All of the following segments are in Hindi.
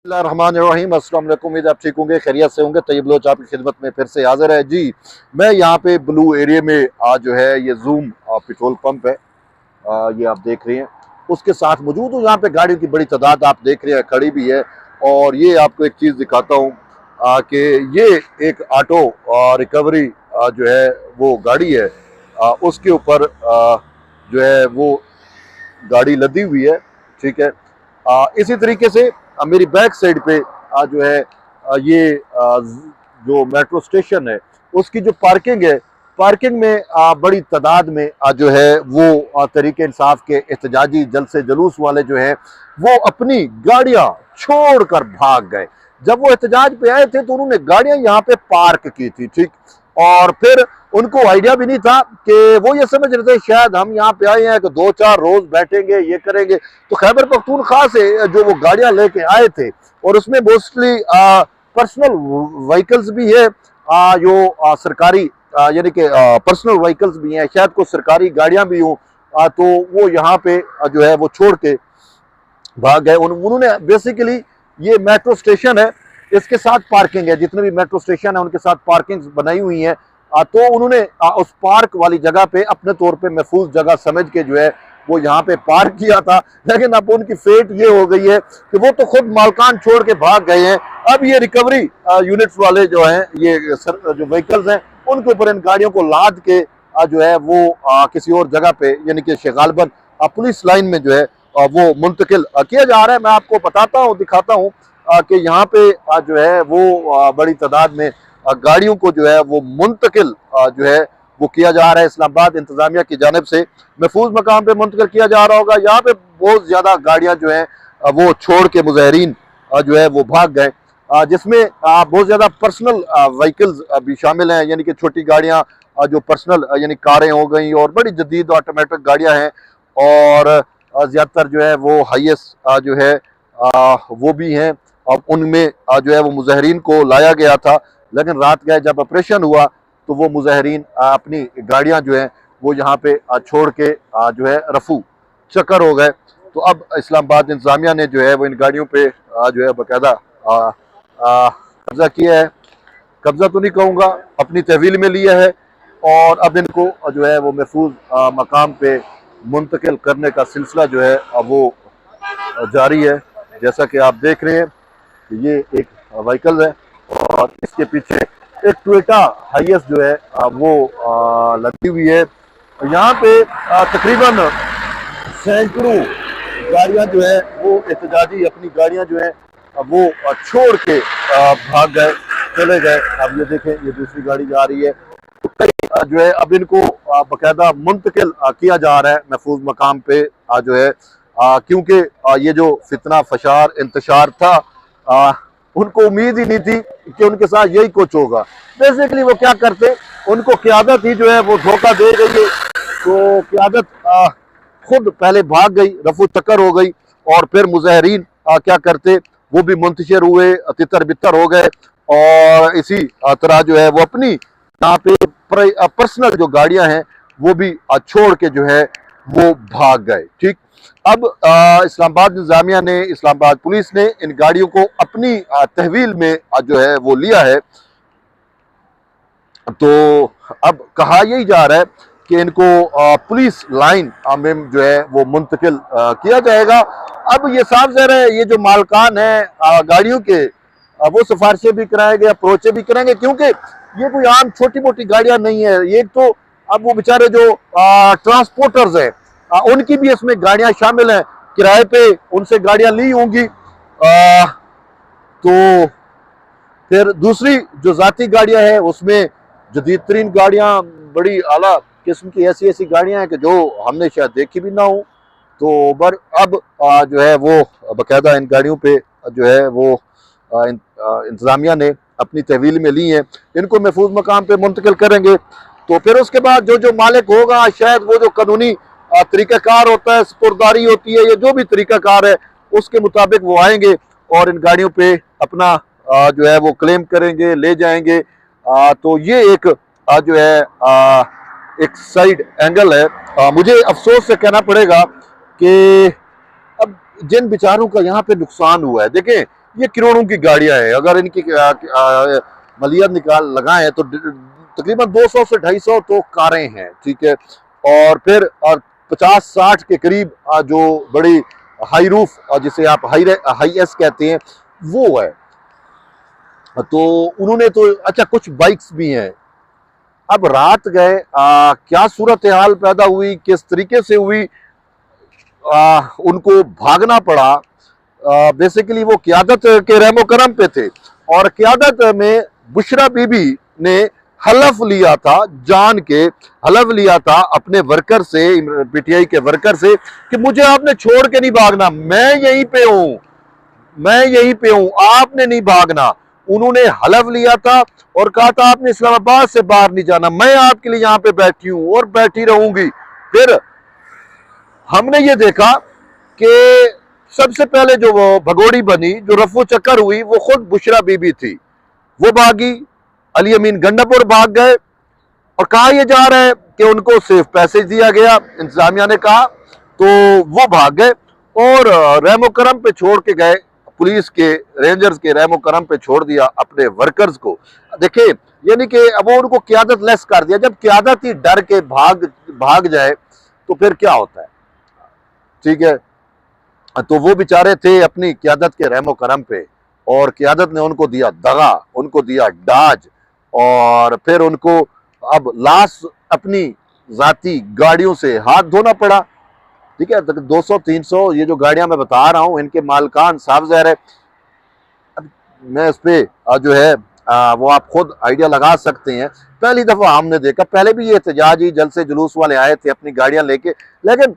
बिस्मिल्लाहिर्रहमानिर्रहीम। अस्सलाम वालेकुम। उम्मीद आप ठीक होंगे, खैरियत से होंगे। तैयब लोच आपकी खिदमत में फिर से हाजिर है जी। मैं यहाँ पे ब्लू एरिया में आज जो है ये जूम पेट्रोल पंप है, ये आप देख रहे हैं, उसके साथ मौजूद हूँ। यहाँ पे गाड़ियों की बड़ी तादाद आप देख रहे हैं, खड़ी भी है। और ये आपको एक चीज़ दिखाता हूँ कि ये एक ऑटो रिकवरी जो है वो गाड़ी है, उसके ऊपर जो है वो गाड़ी लदी हुई है। ठीक है। इसी तरीके से मेरी बैक साइड पे जो है ये जो मेट्रो स्टेशन है उसकी जो पार्किंग है, पार्किंग में बड़ी तादाद में जो है वो तरीके इंसाफ के एहतजाजी जलसे जुलूस वाले जो है वो अपनी गाड़ियां छोड़कर भाग गए। जब वो एहतजाज पे आए थे तो उन्होंने गाड़ियां यहाँ पे पार्क की थी। ठीक। और फिर उनको आइडिया भी नहीं था कि वो ये समझ रहे थे शायद हम यहाँ पे आए हैं कि 2-4 रोज बैठेंगे, ये करेंगे। तो खैबर पख्तूनख्वा से जो वो गाड़ियां लेके आए थे, और उसमें मोस्टली पर्सनल व्हीकल्स भी है, जो सरकारी यानी कि पर्सनल व्हीकल्स भी हैं, शायद कुछ सरकारी गाड़ियां भी हों, तो वो यहाँ पे जो है वो छोड़ के भाग गए। उन्होंने बेसिकली, ये मेट्रो स्टेशन है, इसके साथ पार्किंग है, जितने भी मेट्रो स्टेशन है उनके साथ पार्किंग बनाई हुई है। तो उन्होंने उस पार्क वाली जगह पे अपने तौर पे महफूज जगह समझ के जो है वो यहाँ पे पार्क किया था। लेकिन अब उनकी फेट ये हो गई है कि वो तो खुद मालकान छोड़ के भाग गए हैं। अब ये रिकवरी यूनिट्स वाले जो हैं, ये जो व्हीकल्स हैं, उनके ऊपर इन गाड़ियों को लाद के जो है वो किसी और जगह पे यानी कि शेगालबन पुलिस लाइन में जो है वो मुंतकिल किया जा रहा है। मैं आपको बताता हूँ, दिखाता हूँ कि यहाँ पे जो है वो बड़ी तादाद में गाड़ियों को जो है वो मुंतकिल जो है वो किया जा रहा है। इस्लामाबाद इंतजामिया की जानिब से महफूज मकाम पे मुंतकिल किया जा रहा होगा। यहाँ पे बहुत ज्यादा गाड़ियां जो है वो छोड़ के मुजाहिरीन जो है वो भाग गए, जिसमें बहुत ज्यादा पर्सनल व्हीकल्स भी शामिल हैं, यानी कि छोटी गाड़ियां जो पर्सनल यानी कारें हो गई, और बड़ी जदीद ऑटोमेटिक गाड़ियां हैं, और ज्यादातर जो है वो हाईएस्ट जो है वो भी हैं। और उनमें जो है वो मुजाहिरीन को लाया गया था, लेकिन रात गए जब ऑपरेशन हुआ तो वो मुजाहिरीन अपनी गाड़ियां जो हैं वो यहाँ पे छोड़ के जो है रफू चक्कर हो गए। तो अब इस्लामाबाद इंतजामिया ने जो है वो इन गाड़ियों पे जो है बाकायदा कब्जा किया है। कब्जा तो नहीं कहूँगा, अपनी तहवील में लिया है, और अब इनको जो है वो महफूज मकाम पे मुंतकिल करने का सिलसिला जो है वो जारी है। जैसा कि आप देख रहे हैं, ये एक व्हीकल है, और इसके पीछे एक टोयोटा हाईएस्ट जो है वो लगी हुई है। यहाँ पे तकरीबन सैकड़ों गाड़ियां जो है वो एहतजाजी अपनी गाड़ियां जो है वो छोड़ के भाग गए, चले गए। अब ये देखें, ये दूसरी गाड़ी जा रही है। तो कई जो है अब इनको बाकायदा मुंतकिल किया जा रहा है महफूज मकाम पे जो है, क्योंकि ये जो फितना फशार इंतशार था, उनको उम्मीद ही नहीं थी कि उनके साथ यही कुछ होगा। बेसिकली वो क्या करते, उनको क़यादत ही जो है वो धोखा दे गई है। तो क़यादत खुद पहले भाग गई, रफू चक्कर हो गई, और फिर मुजाहिरीन क्या करते, वो भी मुंतशिर हुए, तितर बितर हो गए, और इसी तरह जो है वो अपनी यहाँ पे पर्सनल जो गाड़ियां हैं वो भी छोड़ के जो है वो भाग गए। ठीक। अब इस्लामाबाद इंतजामिया ने, इस्लामाबाद पुलिस ने इन गाड़ियों को अपनी तहवील में जो है वो लिया है। तो अब कहा यही जा रहा है कि इनको पुलिस लाइन में जो है वो मुंतकिल किया जाएगा। अब ये साफ ज़ाहिर है, ये जो मालकान है गाड़ियों के, वो सिफारिशें भी कराएंगे, अप्रोचें भी करेंगे, क्योंकि ये कोई आम छोटी मोटी गाड़ियां नहीं है। ये तो अब वो बेचारे जो ट्रांसपोर्टर्स हैं, उनकी भी इसमें गाड़ियां शामिल हैं, किराए पे उनसे गाड़ियां ली होंगी। तो फिर दूसरी जो जाती गाड़ियां हैं उसमें जदीद तरीन गाड़ियां, बड़ी आला किस्म की ऐसी ऐसी गाड़ियां हैं कि जो हमने शायद देखी भी ना हो। तो अब जो है वो बाकायदा इन गाड़ियों पे जो है वो इंतजामिया ने अपनी तहवील में ली है, इनको महफूज मकाम पे मुंतकिल करेंगे। तो फिर उसके बाद जो जो मालिक होगा, शायद वो जो कानूनी तरीक़ाकार होता है, सपुर्दारी होती है, या जो भी तरीक़ाकार है, उसके मुताबिक वो आएंगे और इन गाड़ियों पे अपना जो है वो क्लेम करेंगे, ले जाएंगे। तो ये एक जो है एक साइड एंगल है। मुझे अफसोस से कहना पड़ेगा कि अब जिन बेचारों का यहाँ पे नुकसान हुआ है, देखें ये करोड़ों की गाड़ियां हैं। अगर इनकी मलियत निकाल लगाएं तो तकरीबन 200 से 250 तो कारें हैं, ठीक है। और फिर 50-60 के करीब जो बड़ी हाई रूफ, जिसे आप हाई एस कहते हैं, वो है। तो उन्होंने तो अच्छा, कुछ बाइक्स भी हैं। अब रात गए, क्या सूरत हाल पैदा हुई, किस तरीके से हुई, उनको भागना पड़ा। बेसिकली वो क़यादत के रहमो करम पे थे, और क़यादत में बुशरा बीबी ने हलफ लिया था, जान के हलफ लिया था अपने वर्कर से, पीटीआई के वर्कर से, कि मुझे आपने छोड़ के नहीं भागना, मैं यहीं पे हूं, मैं यहीं पे हूं, आपने नहीं भागना। उन्होंने हलफ लिया था और कहा था आपने इस्लामाबाद से बाहर नहीं जाना, मैं आपके लिए यहां पे बैठी हूं और बैठी रहूंगी। फिर हमने ये देखा कि सबसे पहले जो वो भगोड़ी बनी, जो रफू चक्कर हुई, वो खुद बुशरा बीबी थी। वो भागी, अली अमीन गंडापुर भाग गए, और कहा यह जा रहा है कि उनको सिर्फ पैसे दिया गया, इंतजामिया ने कहा, तो वो भाग गए और रहमो करम पे छोड़ के गए, पुलिस के रेंजर्स के रहमो करम पे छोड़ दिया अपने वर्कर्स को। देखिए, यानी कि अब वो उनको क़यादत लेस कर दिया। जब क़यादत ही डर के भाग जाए तो फिर क्या होता है, ठीक है। तो वो बेचारे थे अपनी क़यादत के रहमो करम पे, और क़यादत ने उनको दिया दगा, उनको दिया डाज, और फिर उनको अब लाश अपनी जाती गाड़ियों से हाथ धोना पड़ा, ठीक है। 200-300 ये जो गाड़ियां मैं बता रहा हूं, इनके मालकान साफ ज़ाहिर है। अब मैं इस पे जो है वो आप खुद आइडिया लगा सकते हैं। पहली दफा हमने देखा, पहले भी ये एहतजाजी जलसे जुलूस वाले आए थे अपनी गाड़ियां लेके, लेकिन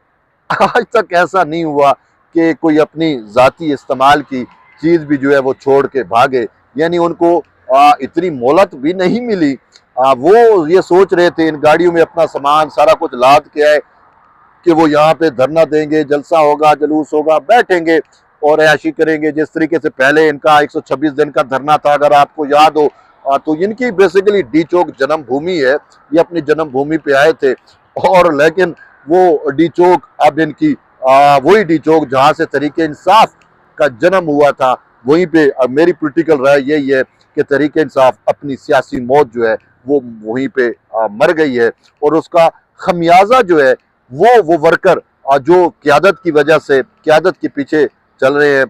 आज तक ऐसा नहीं हुआ कि कोई अपनी जाती इस्तेमाल की चीज़ भी जो है वो छोड़ के भागे। यानी उनको इतनी मोहलत भी नहीं मिली। वो ये सोच रहे थे इन गाड़ियों में अपना सामान सारा कुछ लाद के आए कि वो यहाँ पे धरना देंगे, जलसा होगा, जुलूस होगा, बैठेंगे और ऐशी करेंगे। जिस तरीके से पहले इनका 126 दिन का धरना था, अगर आपको याद हो, तो इनकी बेसिकली डी चौक जन्मभूमि है, ये अपनी जन्मभूमि पे आए थे। और लेकिन वो डी चौक अब इनकी वही डी चौक जहाँ से तहरीके इंसाफ का जन्म हुआ था, वहीं पे मेरी पॉलिटिकल राय यही है कि तहरीके इंसाफ अपनी सियासी मौत जो है वो वहीं पे मर गई है, और उसका खमियाजा जो है वो वर्कर जो क़यादत की वजह से क़यादत के पीछे चल रहे हैं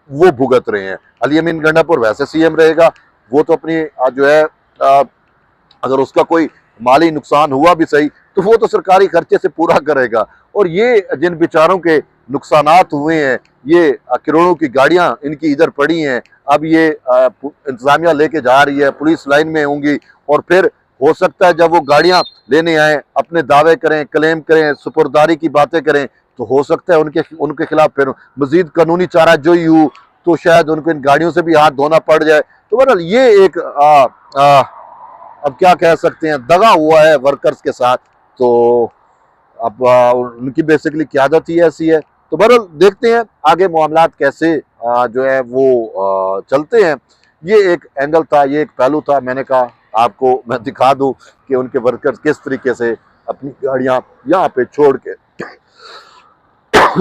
वो भुगत रहे हैं। अली अमीन गंडापुर वैसे सीएम रहेगा, वो तो अपनी जो है अगर उसका कोई माली नुकसान हुआ भी सही तो वो तो सरकारी खर्चे से पूरा करेगा। और ये जिन बेचारों के नुकसानात हुए हैं, ये करोड़ों की गाड़ियां इनकी इधर पड़ी हैं, अब ये इंतजामिया लेके जा रही है, पुलिस लाइन में होंगी, और फिर हो सकता है जब वो गाड़ियां लेने आए अपने दावे करें, क्लेम करें, सुपुर्दारी की बातें करें, तो हो सकता है उनके खिलाफ फिर मजीद कानूनी चाराजोई हो, तो शायद उनको इन गाड़ियों से भी हाथ धोना पड़ जाए। तो बहरहाल ये एक अब क्या कह सकते हैं, दगा हुआ है वर्कर्स के साथ। तो अब उनकी बेसिकली क़यादत ही ऐसी है। तो बहरहाल देखते हैं आगे मामलात कैसे जो है वो चलते हैं। ये एक एंगल था, ये एक पहलू था, मैंने कहा आपको मैं दिखा दूं कि उनके वर्कर्स किस तरीके से अपनी गाड़ियां यहाँ पे छोड़ के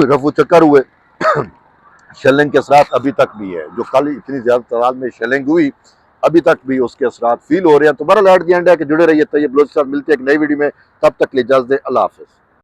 रफू चक्कर हुए। शेलिंग के असरात अभी तक भी है, जो कल इतनी ज्यादा तादाद में शेलिंग हुई, अभी तक भी उसके असरात फील हो रहे हैं। तो बहरहाल एट द एंड है कि जुड़े रहिए। तैयब बलोच के साथ मिलते हैं एक नई वीडियो में, तब तक के लिए इजाज़त दें, अल्लाह हाफ़िज़।